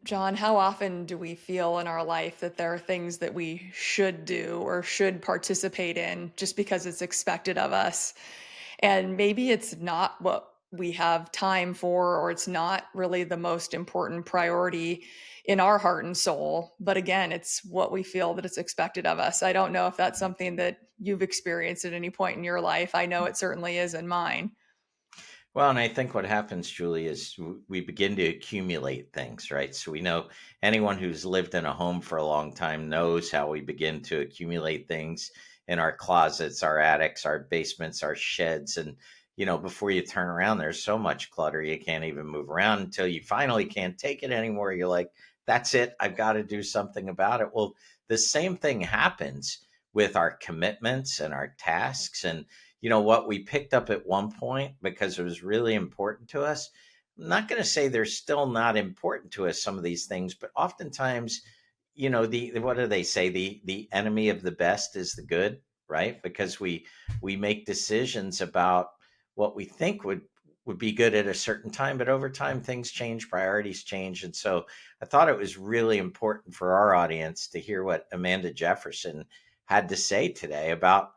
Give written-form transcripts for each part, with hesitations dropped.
John, how often do we feel in our life that there are things that we should do or should participate in just because it's expected of us? And maybe it's not what we have time for, or it's not really the most important priority in our heart and soul. But again, it's what we feel that it's expected of us. I don't know if that's something that you've experienced at any point in your life. I know it certainly is in mine. Well, and I think what happens, Julie, is we begin to accumulate things, right? So we know anyone who's lived in a home for a long time knows how we begin to accumulate things in our closets, our attics, our basements, our sheds. And, before you turn around, there's so much clutter, you can't even move around until you finally can't take it anymore. You're like, that's it. I've got to do something about it. Well, the same thing happens with our commitments and our tasks. And what we picked up at one point because it was really important to us. I'm not going to say they're still not important to us, some of these things, but oftentimes, the what do they say? The enemy of the best is the good, right? Because we make decisions about what we think would be good at a certain time, but over time things change, priorities change. And so I thought it was really important for our audience to hear what Amanda Jefferson had to say today about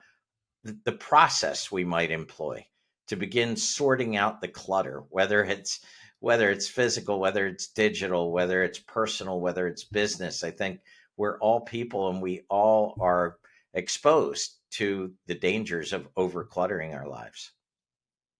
the process we might employ to begin sorting out the clutter, whether it's physical, whether it's digital, whether it's personal, whether it's business. I think we're all people and we all are exposed to the dangers of overcluttering our lives.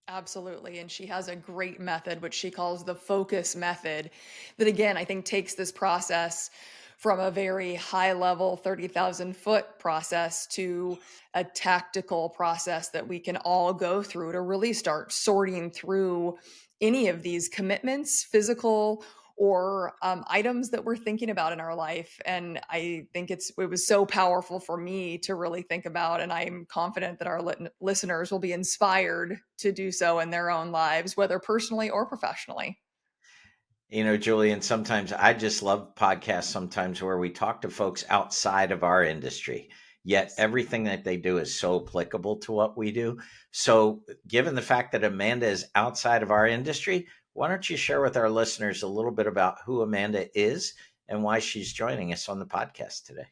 Absolutely. And she has a great method, which she calls the focus method, that again, I think takes this process from a very high level, 30,000 foot process to a tactical process that we can all go through to really start sorting through any of these commitments, physical or items that we're thinking about in our life. And I think it was so powerful for me to really think about. And I'm confident that our listeners will be inspired to do so in their own lives, whether personally or professionally. Julian, sometimes I just love podcasts sometimes where we talk to folks outside of our industry, yet Yes. everything that they do is so applicable to what we do. So, given the fact that Amanda is outside of our industry, why don't you share with our listeners a little bit about who Amanda is and why she's joining us on the podcast today?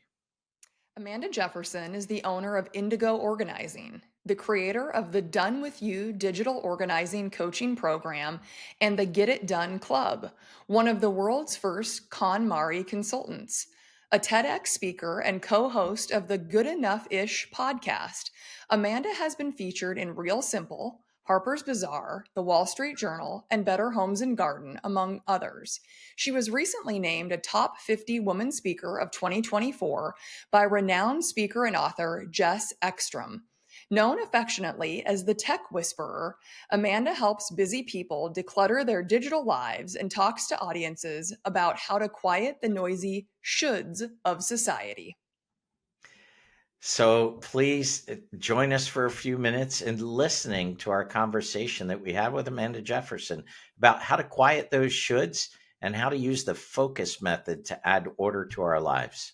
Amanda Jefferson is the owner of Indigo Organizing, the creator of the Done With You digital organizing coaching program and the Get It Done Club, one of the world's first KonMari consultants. A TEDx speaker and co host of the Good Enough Ish podcast, Amanda has been featured in Real Simple, Harper's Bazaar, The Wall Street Journal, and Better Homes and Garden, among others. She was recently named a top 50 woman speaker of 2024 by renowned speaker and author Jess Ekstrom. Known affectionately as the Tech Whisperer, Amanda helps busy people declutter their digital lives and talks to audiences about how to quiet the noisy shoulds of society. So, please join us for a few minutes in listening to our conversation that we had with Amanda Jefferson about how to quiet those shoulds and how to use the focus method to add order to our lives.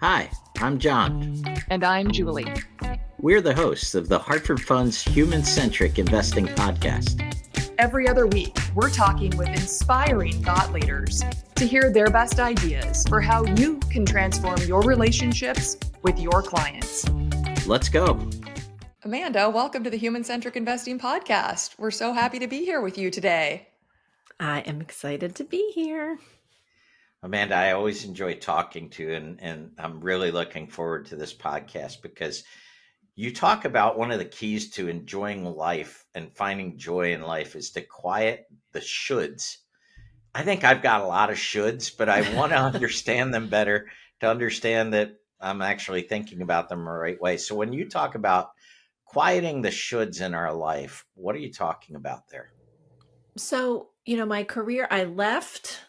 Hi, I'm John. And I'm Julie. We're the hosts of the Hartford Fund's Human Centric Investing Podcast. Every other week, we're talking with inspiring thought leaders to hear their best ideas for how you can transform your relationships with your clients. Let's go. Amanda, welcome to the Human Centric Investing Podcast. We're so happy to be here with you today. I am excited to be here. Amanda, I always enjoy talking to you, and I'm really looking forward to this podcast because you talk about one of the keys to enjoying life and finding joy in life is to quiet the shoulds. I think I've got a lot of shoulds, but I want to understand them better to understand that I'm actually thinking about them the right way. So when you talk about quieting the shoulds in our life, what are you talking about there? So, my career, I left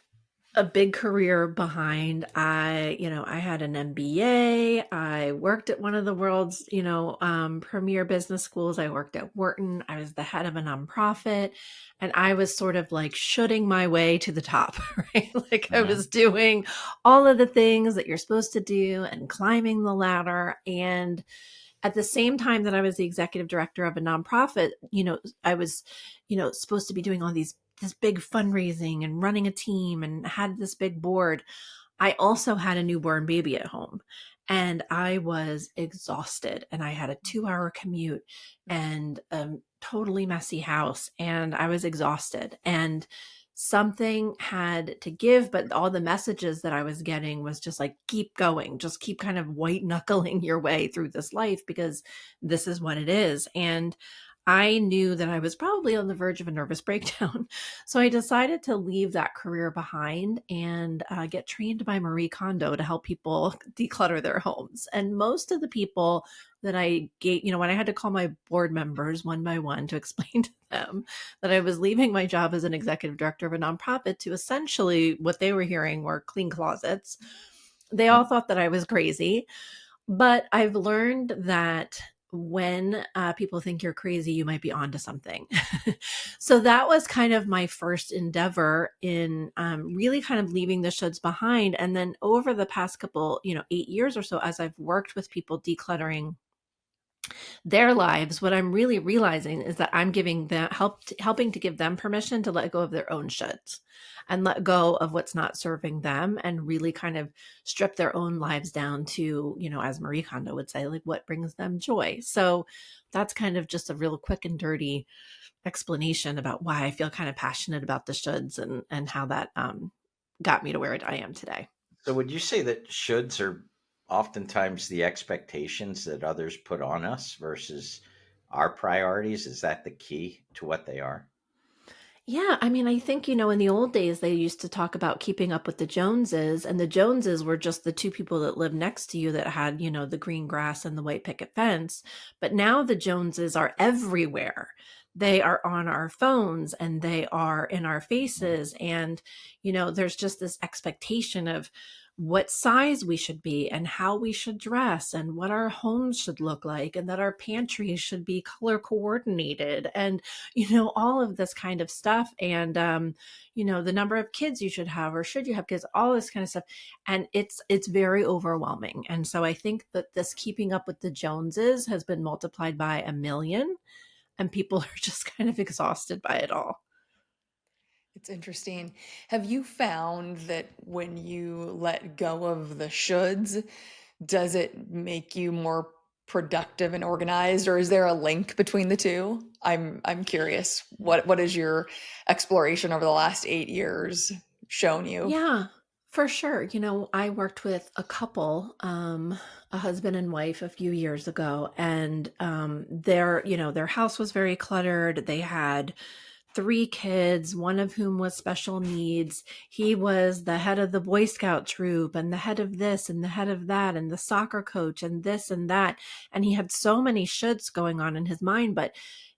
a big career behind. I had an MBA. I worked at one of the world's, premier business schools. I worked at Wharton. I was the head of a nonprofit, and I was sort of like shooting my way to the top, right? Like I was doing all of the things that you're supposed to do and climbing the ladder. And at the same time that I was the executive director of a nonprofit, I was, supposed to be doing all this big fundraising and running a team and had this big board. I also had a newborn baby at home, and I was exhausted, and I had a 2-hour commute and a totally messy house, and I was exhausted, and something had to give, but all the messages that I was getting was just like, keep going, just keep kind of white knuckling your way through this life, because this is what it is. And I knew that I was probably on the verge of a nervous breakdown. So I decided to leave that career behind and get trained by Marie Kondo to help people declutter their homes. And most of the people that I gave, when I had to call my board members one by one to explain to them that I was leaving my job as an executive director of a nonprofit to essentially what they were hearing were clean closets, they all thought that I was crazy. But I've learned that when people think you're crazy, you might be onto something. So that was kind of my first endeavor in really kind of leaving the shoulds behind. And then over the past couple, 8 years or so, as I've worked with people decluttering their lives, what I'm really realizing is that I'm giving them helping to give them permission to let go of their own shoulds and let go of what's not serving them, and really kind of strip their own lives down to, as Marie Kondo would say, like what brings them joy. So that's kind of just a real quick and dirty explanation about why I feel kind of passionate about the shoulds, and how that got me to where I am today. So would you say that shoulds are oftentimes the expectations that others put on us versus our priorities? Is that the key to what they are? Yeah, I mean, I think, in the old days, they used to talk about keeping up with the Joneses, and the Joneses were just the two people that lived next to you that had, the green grass and the white picket fence. But now the Joneses are everywhere. They are on our phones and they are in our faces. And, there's just this expectation of what size we should be and how we should dress and what our homes should look like, and that our pantries should be color coordinated, and all of this kind of stuff. And the number of kids you should have, or should you have kids, all this kind of stuff. And it's very overwhelming. And so I think that this keeping up with the Joneses has been multiplied by a million, and people are just kind of exhausted by it all. It's interesting. Have you found that when you let go of the shoulds, does it make you more productive and organized, or is there a link between the two? I'm curious. What is your exploration over the last 8 years shown you? Yeah, for sure. I worked with a couple, a husband and wife, a few years ago, and their house was very cluttered. They had 3 kids, one of whom was special needs. He was the head of the Boy Scout troop, and the head of this and the head of that, and the soccer coach, and this and that. And he had so many shoulds going on in his mind, but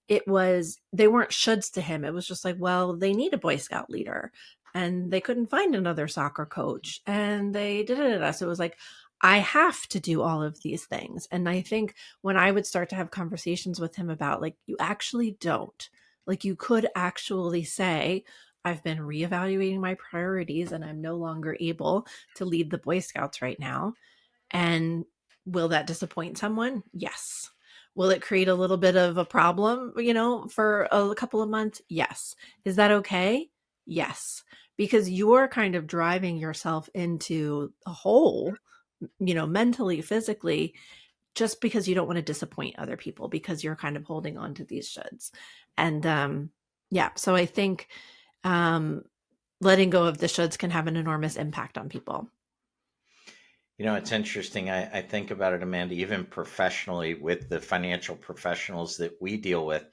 they weren't shoulds to him. It was just like, well, they need a Boy Scout leader, and they couldn't find another soccer coach, and they did it. So it was like, I have to do all of these things. And I think when I would start to have conversations with him about, like, you actually don't, like, you could actually say, I've been reevaluating my priorities and I'm no longer able to lead the Boy Scouts right now. And will that disappoint someone? Yes. Will it create a little bit of a problem, for a couple of months? Yes. Is that okay? Yes. Because you're kind of driving yourself into a hole, mentally, physically, just because you don't want to disappoint other people, because you're kind of holding on to these shoulds. And yeah, so I think um, letting go of the shoulds can have an enormous impact on people. It's interesting. I think about it, Amanda, even professionally with the financial professionals that we deal with.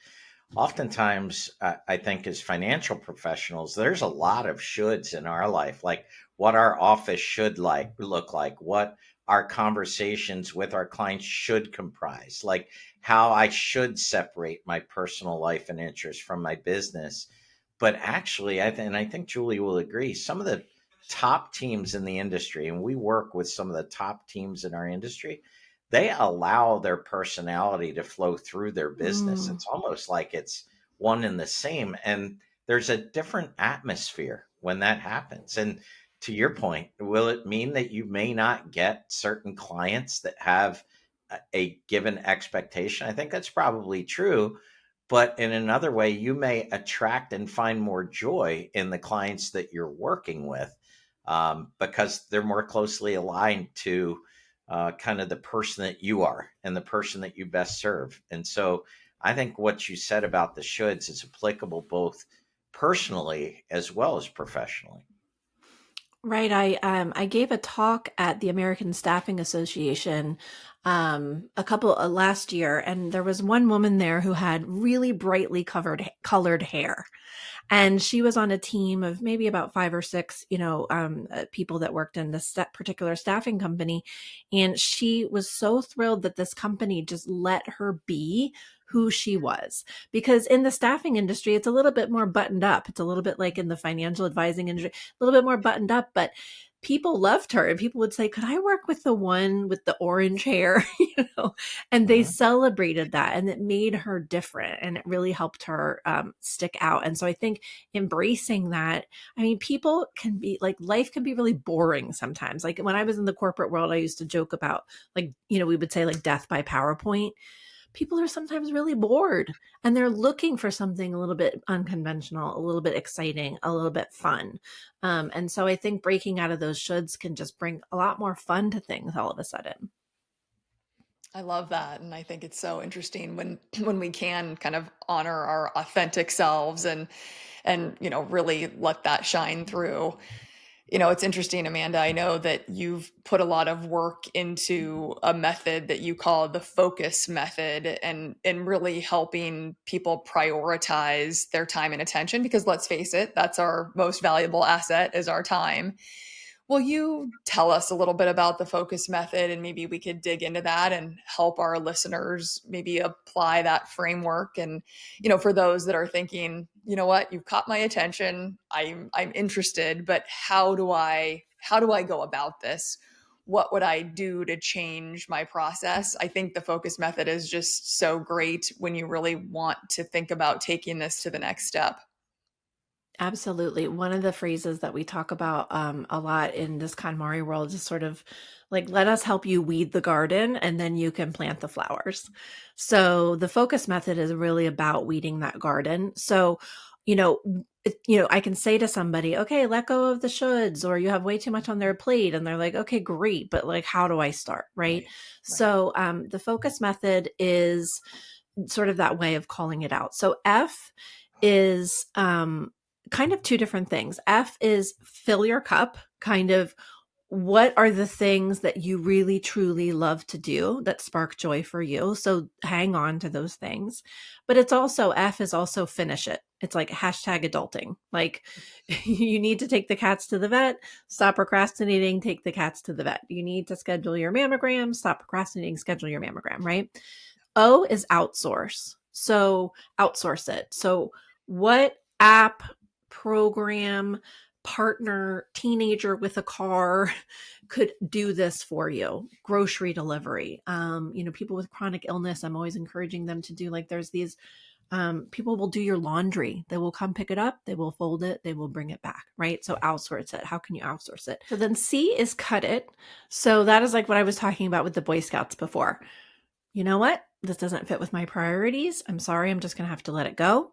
Oftentimes, I think as financial professionals, there's a lot of shoulds in our life, like what our office should look like, what our conversations with our clients should comprise, like how I should separate my personal life and interest from my business. But actually, and I think Julie will agree, some of the top teams in the industry, and we work with some of the top teams in our industry, they allow their personality to flow through their business. Mm. It's almost like it's one and the same. And there's a different atmosphere when that happens. And to your point, will it mean that you may not get certain clients that have a given expectation. I think that's probably true. But in another way, you may attract and find more joy in the clients that you're working with, because they're more closely aligned to kind of the person that you are and the person that you best serve. And so I think what you said about the shoulds is applicable both personally as well as professionally. Right. I gave a talk at the American Staffing Association a couple last year, and there was one woman there who had really brightly colored hair. And she was on a team of maybe about 5 or 6, people that worked in this particular staffing company. And she was so thrilled that this company just let her be who she was. Because in the staffing industry, it's a little bit more buttoned up. It's a little bit like in the financial advising industry, a little bit more buttoned up, but people loved her and people would say, could I work with the one with the orange hair? And they Mhm. celebrated that, and it made her different, and it really helped her stick out. And so I think embracing that, I mean, people can be like, life can be really boring sometimes. Like when I was in the corporate world, I used to joke about, like, we would say like death by PowerPoint. People are sometimes really bored and they're looking for something a little bit unconventional, a little bit exciting, a little bit fun. And so I think breaking out of those shoulds can just bring a lot more fun to things all of a sudden. I love that, and I think it's so interesting when when we can kind of honor our authentic selves and really let that shine through. It's interesting, Amanda. I know that you've put a lot of work into a method that you call the focus method and really helping people prioritize their time and attention because let's face it, that's our most valuable asset is our time. Will you tell us a little bit about the focus method and maybe we could dig into that and help our listeners maybe apply that framework and for those that are thinking, you know what, you've caught my attention. I'm interested, but how do I go about this? What would I do to change my process? I think the focus method is just so great when you really want to think about taking this to the next step. Absolutely. One of the phrases that we talk about a lot in this KonMari world is sort of like, let us help you weed the garden and then you can plant the flowers. So the focus method is really about weeding that garden. So, I can say to somebody, okay, let go of the shoulds, or you have way too much on their plate. And they're like, okay, great. But like, how do I start? Right. Right. Right. So the focus method is sort of that way of calling it out. So F is kind of two different things. F is fill your cup, kind of what are the things that you really truly love to do that spark joy for you? So hang on to those things. But it's also F is also finish it. It's like hashtag adulting. Like you need to take the cats to the vet, stop procrastinating, take the cats to the vet. You need to schedule your mammogram, stop procrastinating, schedule your mammogram, right? O is outsource. So outsource it. So what app, program, partner, teenager with a car could do this for you? Grocery delivery. People with chronic illness, I'm always encouraging them to do, like, there's these people will do your laundry. They will come pick it up, they will fold it, they will bring it back, right? So outsource it. How can you outsource it? So then C is cut it. So that is like what I was talking about with the Boy Scouts before. You know what? This doesn't fit with my priorities. I'm sorry. I'm just going to have to let it go.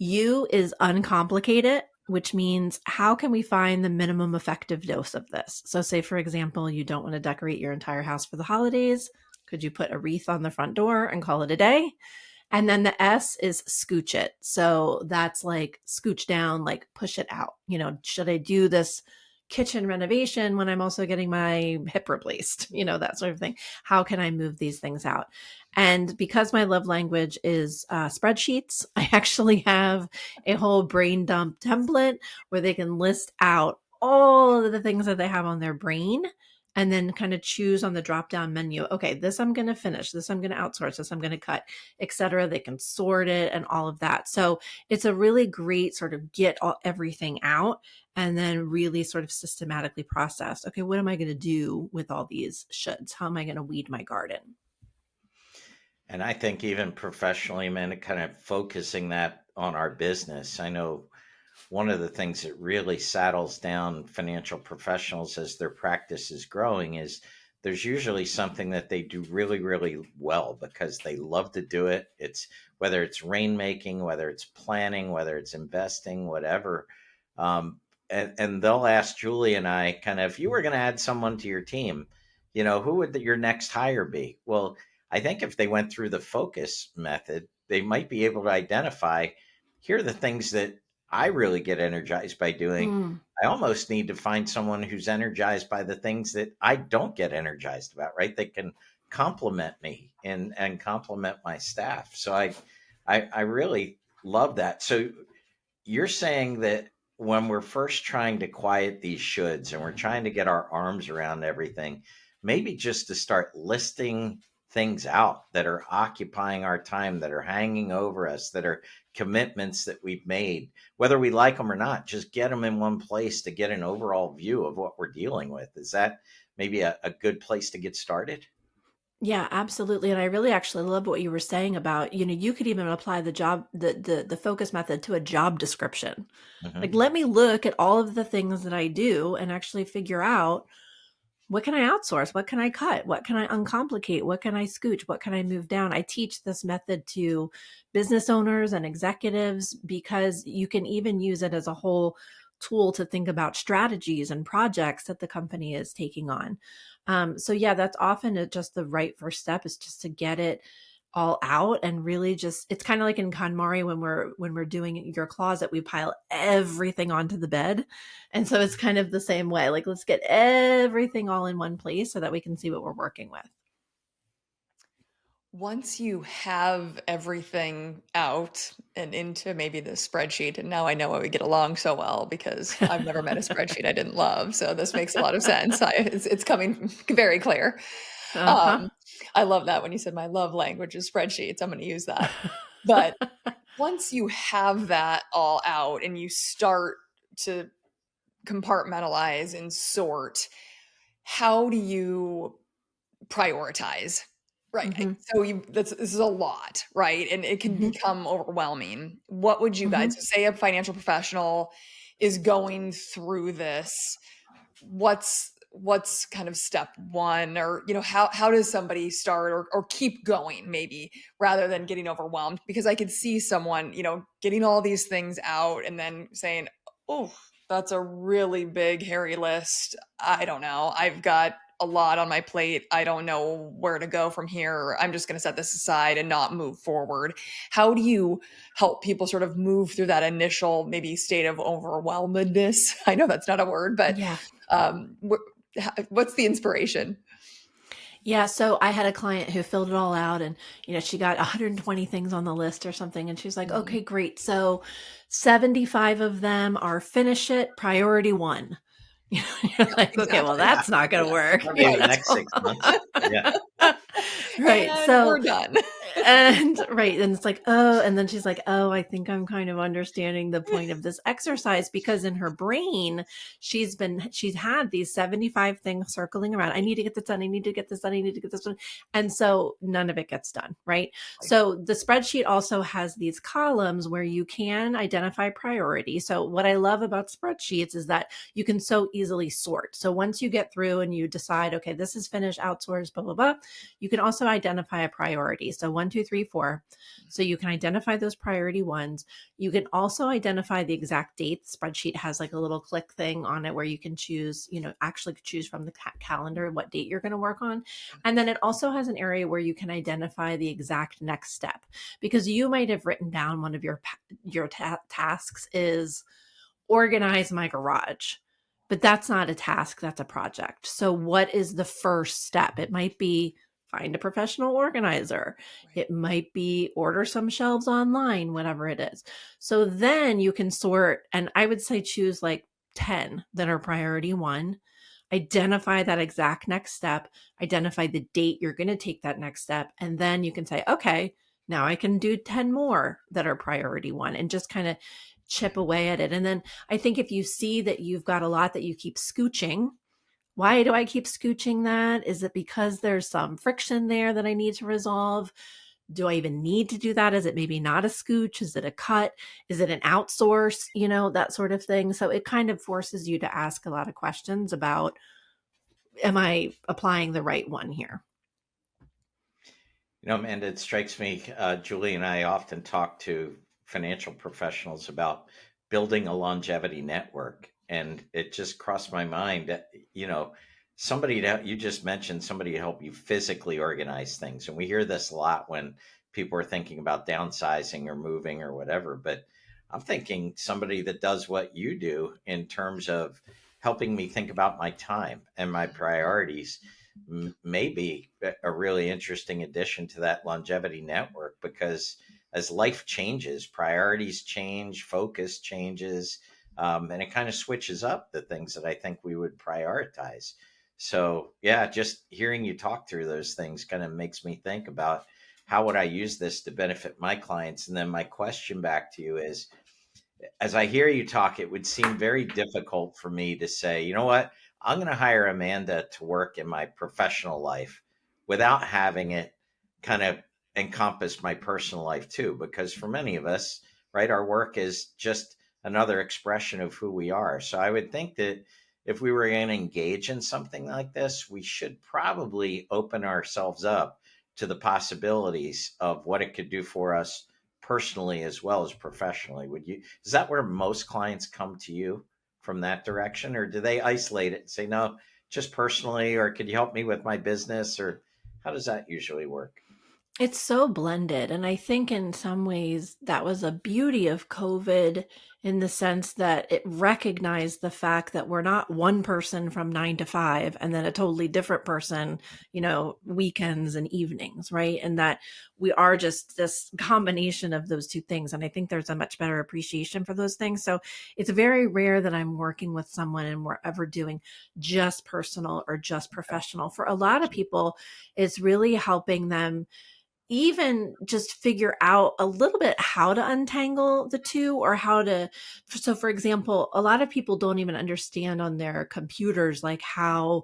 U is uncomplicate, which means how can we find the minimum effective dose of this? So, say, for example, you don't want to decorate your entire house for the holidays. Could you put a wreath on the front door and call it a day? And then the S is scooch it. So that's like scooch down, like push it out. Should I do this kitchen renovation when I'm also getting my hip replaced? That sort of thing. How can I move these things out? And because my love language is spreadsheets, I actually have a whole brain dump template where they can list out all of the things that they have on their brain and then kind of choose on the drop down menu. Okay, this I'm going to finish, this I'm going to outsource, this I'm going to cut, etc. They can sort it and all of that. So it's a really great sort of get everything out and then really sort of systematically process. Okay, what am I going to do with all these shoulds? How am I going to weed my garden? And I think even professionally, man, kind of focusing that on our business. I know one of the things that really saddles down financial professionals as their practice is growing is there's usually something that they do really, really well because they love to do it. It's whether it's rainmaking, whether it's planning, whether it's investing, whatever. Um, and they'll ask Julie and I kind of, if you were going to add someone to your team, who would your next hire be? Well, I think if they went through the focus method, they might be able to identify, here are the things that I really get energized by doing. Mm. I almost need to find someone who's energized by the things that I don't get energized about, right? They can complement me and complement my staff. So I really love that. So you're saying that when we're first trying to quiet these shoulds and we're trying to get our arms around everything, maybe just to start listing things out that are occupying our time, that are hanging over us, that are commitments that we've made, whether we like them or not, just get them in one place to get an overall view of what we're dealing with. Is that maybe a good place to get started? Yeah, absolutely. And I really actually love what you were saying about, you could even apply the focus method to a job description. Like, Hmm. let me look at all of the things that I do and actually figure out, what can I outsource? What can I cut? What can I uncomplicate? What can I scooch? What can I move down? I teach this method to business owners and executives because you can even use it as a whole tool to think about strategies and projects that the company is taking on. So yeah, that's often just the right first step, is just to get it all out and really just, it's kind of like in KonMari when we're doing your closet, we pile everything onto the bed. And so it's kind of the same way. Like, let's get everything all in one place so that we can see what we're working with. Once you have everything out and into maybe the spreadsheet, and now I know why we get along so well because I've never met a spreadsheet I didn't love. So this makes a lot of sense. It's coming very clear. Uh-huh. Um, I love that when you said my love language is spreadsheets. I'm going to use that. But once you have that all out and you start to compartmentalize and sort, how do you prioritize? Right. Hmm. So this is a lot, right? And it can Hmm. become overwhelming. What would you guys Hmm. say a financial professional is going through this? What's kind of step one, or how does somebody start or keep going maybe rather than getting overwhelmed? Because I could see someone, getting all these things out and then saying, oh, that's a really big hairy list. I don't know, I've got a lot on my plate, I don't know where to go from here, I'm just going to set this aside and not move forward. How do you help people sort of move through that initial maybe state of overwhelmedness? I know that's not a word, but Yeah. um, what's the inspiration? Yeah, so I had a client who filled it all out, and she got 120 things on the list or something, and she's like, Mhm. "Okay, great. So 75 of them are finish it, priority 1." You're like, "Okay, well, Exactly. Yeah. that's not going to Yeah. work." Maybe the Right. next 6 months. Yeah. Right. And So we're done. and right, and it's like, oh, and then she's like, oh, I think I'm kind of understanding the point of this exercise, because in her brain she's had these 75 things circling around. I need to get this done, I need to get this done, I need to get this done. And so none of it gets done, right? So the spreadsheet also has these columns where you can identify priority. So what I love about spreadsheets is that you can so easily sort. So once you get through and you decide, okay, this is finished, outsourced, blah blah blah, you can also identify a priority. So 1, 2, 3, 4. So you can identify those priority ones. You can also identify the exact date. The spreadsheet has like a little click thing on it where you can choose, actually choose from the calendar what date you're going to work on. And then it also has an area where you can identify the exact next step, because you might have written down one of your tasks is organize my garage. But that's not a task, that's a project. So, what is the first step? It might be find a professional organizer. Right. It might be order some shelves online, whatever it is. So then you can sort, and I would say choose like 10 that are priority 1, identify that exact next step, identify the date you're going to take that next step, and then you can say, okay, now I can do 10 more that are priority 1, and just kind of chip away at it. And then I think if you see that you've got a lot that you keep scooching, why do I keep scooching that? Is it because there's some friction there that I need to resolve? Do I even need to do that? Is it maybe not a scooch? Is it a cut? Is it an outsource? That sort of thing. So it kind of forces you to ask a lot of questions about am I applying the right one here? Amanda, it strikes me, Julie and I often talk to financial professionals about building a longevity network. And it just crossed my mind that, somebody that you just mentioned, somebody to help you physically organize things. And we hear this a lot when people are thinking about downsizing or moving or whatever. But I'm thinking somebody that does what you do in terms of helping me think about my time and my priorities may be a really interesting addition to that longevity network, because as life changes, priorities change, focus changes, and it kind of switches up the things that I think we would prioritize. So, yeah, just hearing you talk through those things kind of makes me think about how would I use this to benefit my clients. And then my question back to you is, as I hear you talk, it would seem very difficult for me to say, you know what, I'm going to hire Amanda to work in my professional life without having it kind of encompass my personal life too. Because for many of us, right, our work is just another expression of who we are. So I would think that if we were going to engage in something like this, we should probably open ourselves up to the possibilities of what it could do for us personally as well as professionally. Would you, is that where most clients come to you from that direction, or do they isolate it and say, no, just personally, or could you help me with my business, or how does that usually work? It's so blended. And I think in some ways that was a beauty of COVID, in the sense that it recognized the fact that we're not one person from 9 to 5 and then a totally different person, weekends and evenings, right? And that we are just this combination of those two things. And I think there's a much better appreciation for those things. So it's very rare that I'm working with someone and we're ever doing just personal or just Okay. professional. For a lot of people, it's really helping them even just figure out a little bit how to untangle the two, or how to, so for example, a lot of people don't even understand on their computers like how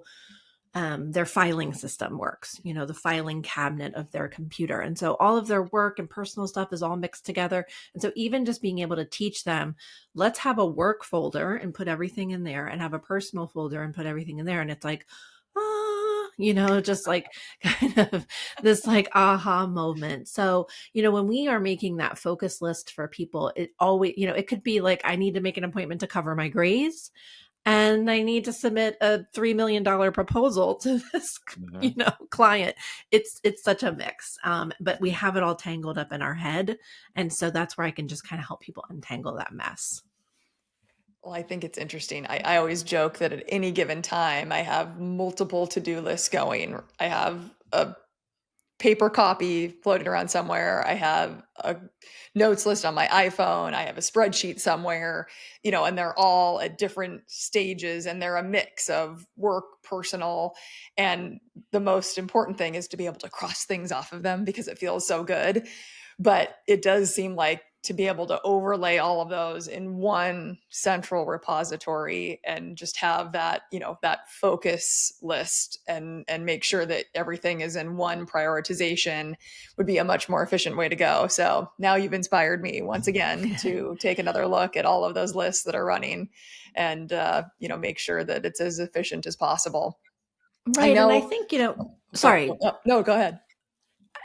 their filing system works, the filing cabinet of their computer. And so all of their work and personal stuff is all mixed together. And so even just being able to teach them, let's have a work folder and put everything in there, and have a personal folder and put everything in there. And it's like, just like kind of this like aha moment. So, when we are making that focus list for people, it always, it could be like, I need to make an appointment to cover my grays, and I need to submit a $3 million proposal to this, Hmm. client. It's such a mix, but we have it all tangled up in our head, and so that's where I can just kind of help people untangle that mess. Well, I think it's interesting. I always joke that at any given time, I have multiple to-do lists going. I have a paper copy floating around somewhere. I have a notes list on my iPhone. I have a spreadsheet somewhere, and they're all at different stages, and they're a mix of work, personal. And the most important thing is to be able to cross things off of them because it feels so good. But it does seem like to be able to overlay all of those in one central repository and just have that, that focus list and make sure that everything is in one prioritization would be a much more efficient way to go. So now you've inspired me once again to take another look at all of those lists that are running and make sure that it's as efficient as possible. I Right. And I know. think, Oh, sorry. no, go ahead.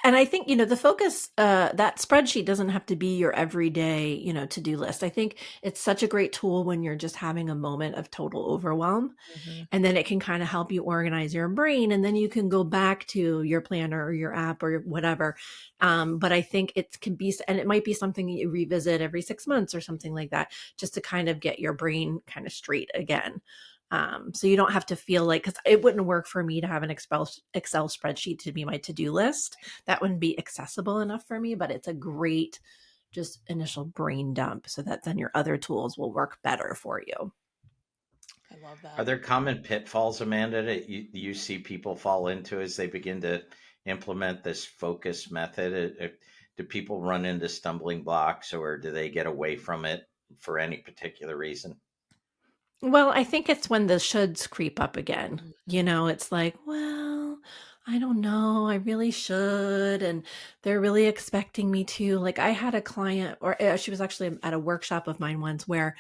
And I think, the focus, that spreadsheet doesn't have to be your everyday, to-do list. I think it's such a great tool when you're just having a moment of total overwhelm. Mhm. And then it can kind of help you organize your brain. And then you can go back to your planner or your app or whatever. But I think it can be, and it might be something that you revisit every 6 months or something like that, just to kind of get your brain kind of straight again. So you don't have to feel like, because it wouldn't work for me to have an Excel spreadsheet to be my to-do list. That wouldn't be accessible enough for me, but it's a great just initial brain dump, so that then your other tools will work better for you. I love Are that. there common pitfalls, Amanda, that you see people fall into as they begin to implement this focus method? Do people run into stumbling blocks, or do they get away from it for any particular reason? Well, I think it's when the shoulds creep up again. Mhm. It's like, well, I don't know, I really should. And they're really expecting me to. Like, I had a client, or she was actually at a workshop of mine once, where,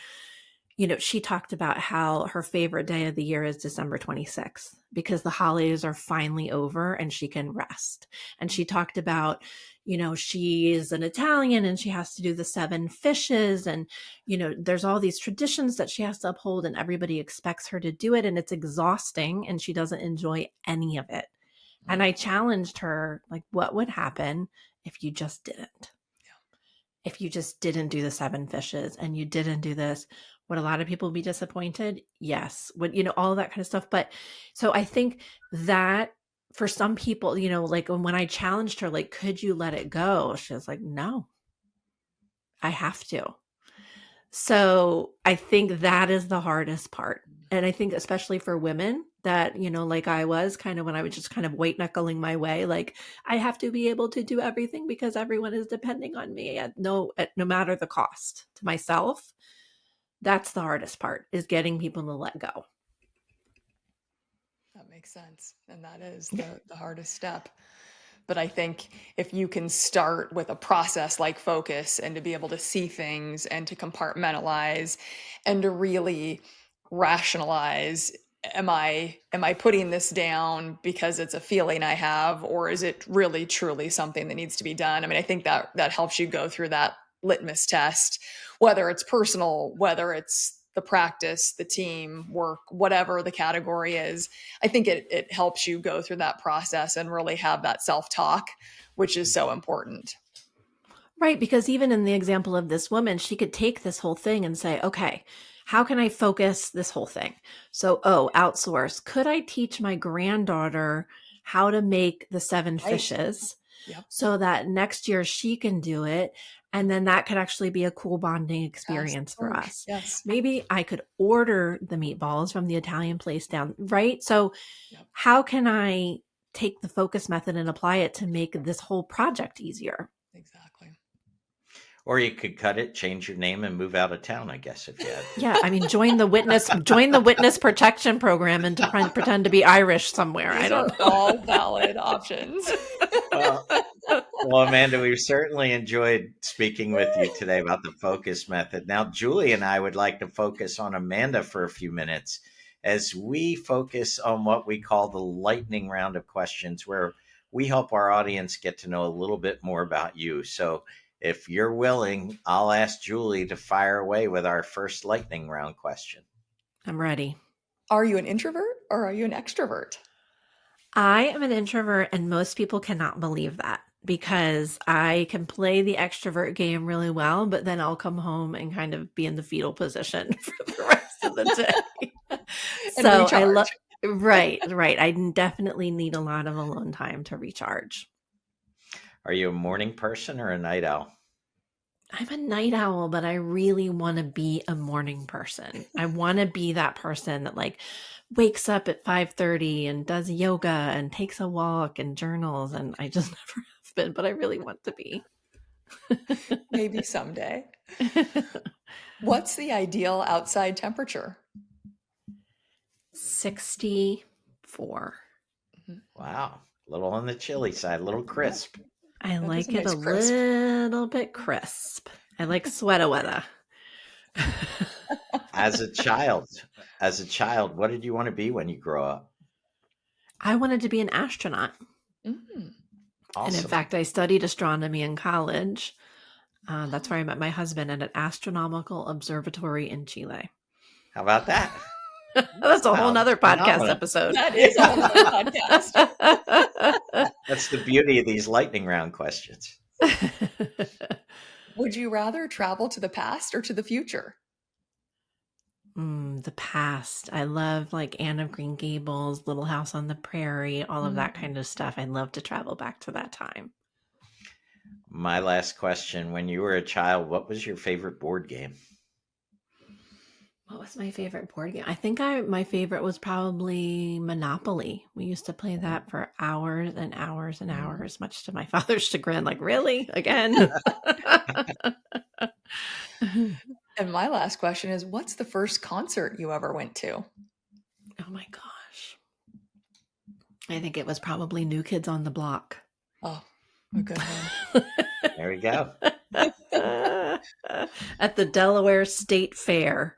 she talked about how her favorite day of the year is December 26th because the holidays are finally over and she can rest. And she talked about, she's an Italian and she has to do the 7 fishes. And, there's all these traditions that she has to uphold and everybody expects her to do it. And it's exhausting and she doesn't enjoy any of it. And I challenged her, like, what would happen if you just didn't? If you just didn't do the 7 fishes and you didn't do this, would a lot of people be disappointed? Yes. Would, all of that kind of stuff. But so I think that for some people, like when I challenged her, like, could you let it go? She was like, no, I have to. So I think that is the hardest part. And I think especially for women that, like I was kind of when I was just kind of white knuckling my way, like I have to be able to do everything because everyone is depending on me at no matter the cost to myself. That's the hardest part, is getting people to let go. That makes sense. And that is the hardest step. But I think if you can start with a process like focus and to be able to see things and to compartmentalize and to really rationalize, am I putting this down because it's a feeling I have, or is it really truly something that needs to be done? I mean, I think that helps you go through that litmus test, whether it's personal, whether it's the practice, the team work, whatever the category is. I think it helps you go through that process and really have that self-talk, which is so important. Right, because even in the example of this woman, she could take this whole thing and say, okay, how can I focus this whole thing? So, outsource. Could I teach my granddaughter how to make the 7 fishes Yep. so that next year she can do it? And then that could actually be a cool bonding experience for us. Yes. Maybe I could order the meatballs from the Italian place down, right? So Yep. how can I take the focus method and apply it to make this whole project easier? Exactly. Or you could cut it, change your name, and move out of town, I guess, if you had to. Yeah, I mean, join the witness protection program and to pretend to be Irish somewhere. I These don't are know. all valid options. Well, Amanda, we've certainly enjoyed speaking with you today about the focus method. Now, Julie and I would like to focus on Amanda for a few minutes as we focus on what we call the lightning round of questions, where we help our audience get to know a little bit more about you. So if you're willing, I'll ask Julie to fire away with our first lightning round question. I'm ready. Are you an introvert or are you an extrovert? I am an introvert, and most people cannot believe that because I can play the extrovert game really well, but then I'll come home and kind of be in the fetal position for the rest of the day. And So I love, recharge. right. I definitely need a lot of alone time to recharge. Are you a morning person or a night owl? I'm a night owl, but I really want to be a morning person. I want to be that person that like wakes up at 5:30 and does yoga and takes a walk and journals. And I just never have been, but I really want to be. Maybe someday. What's the ideal outside temperature? 64. Wow. A little on the chilly side, a little crisp. I That is like a it nice a crisp. little bit crisp. I like sweater weather. As a child, what did you want to be when you grow up? I wanted to be an astronaut. Mm. And in Awesome. fact, I studied astronomy in college. That's where I met my husband at an astronomical observatory in Chile. How about that? That's a whole nother podcast Phenomenal. episode. That is a whole other podcast. That's the beauty of these lightning round questions. Would you rather travel to the past or to the future? The past. I love like Anne of Green Gables, Little House on the Prairie, all of that kind of stuff. I'd love to travel back to that time. My last question. When you were a child, what was your favorite board game? What was my favorite board game? I think my favorite was probably Monopoly. We used to play that for hours and hours and hours, much to my father's chagrin. Like, really? Again? And my last question is, what's the first concert you ever went to? Oh my gosh. I think it was probably New Kids on the Block. Oh, a good one. There we go. At the Delaware State Fair.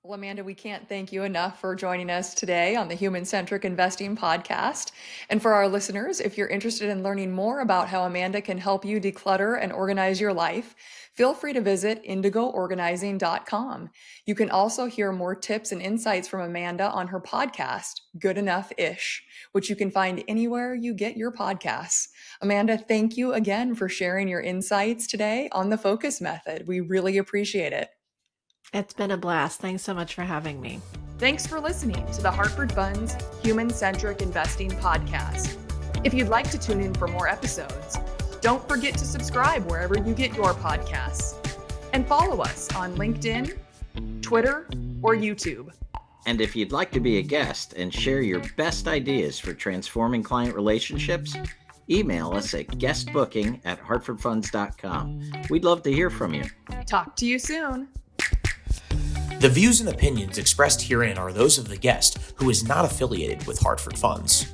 Well, Amanda, we can't thank you enough for joining us today on the Human Centric Investing Podcast. And for our listeners, if you're interested in learning more about how Amanda can help you declutter and organize your life, feel free to visit indigoorganizing.com. You can also hear more tips and insights from Amanda on her podcast, Good Enough Ish, which you can find anywhere you get your podcasts. Amanda, thank you again for sharing your insights today on the focus method. We really appreciate it. It's been a blast. Thanks so much for having me. Thanks for listening to the Hartford Funds Human Centric Investing Podcast. If you'd like to tune in for more episodes, don't forget to subscribe wherever you get your podcasts. And follow us on LinkedIn, Twitter, or YouTube. And if you'd like to be a guest and share your best ideas for transforming client relationships, email us at guestbooking@hartfordfunds.com. We'd love to hear from you. Talk to you soon. The views and opinions expressed herein are those of the guest, who is not affiliated with Hartford Funds.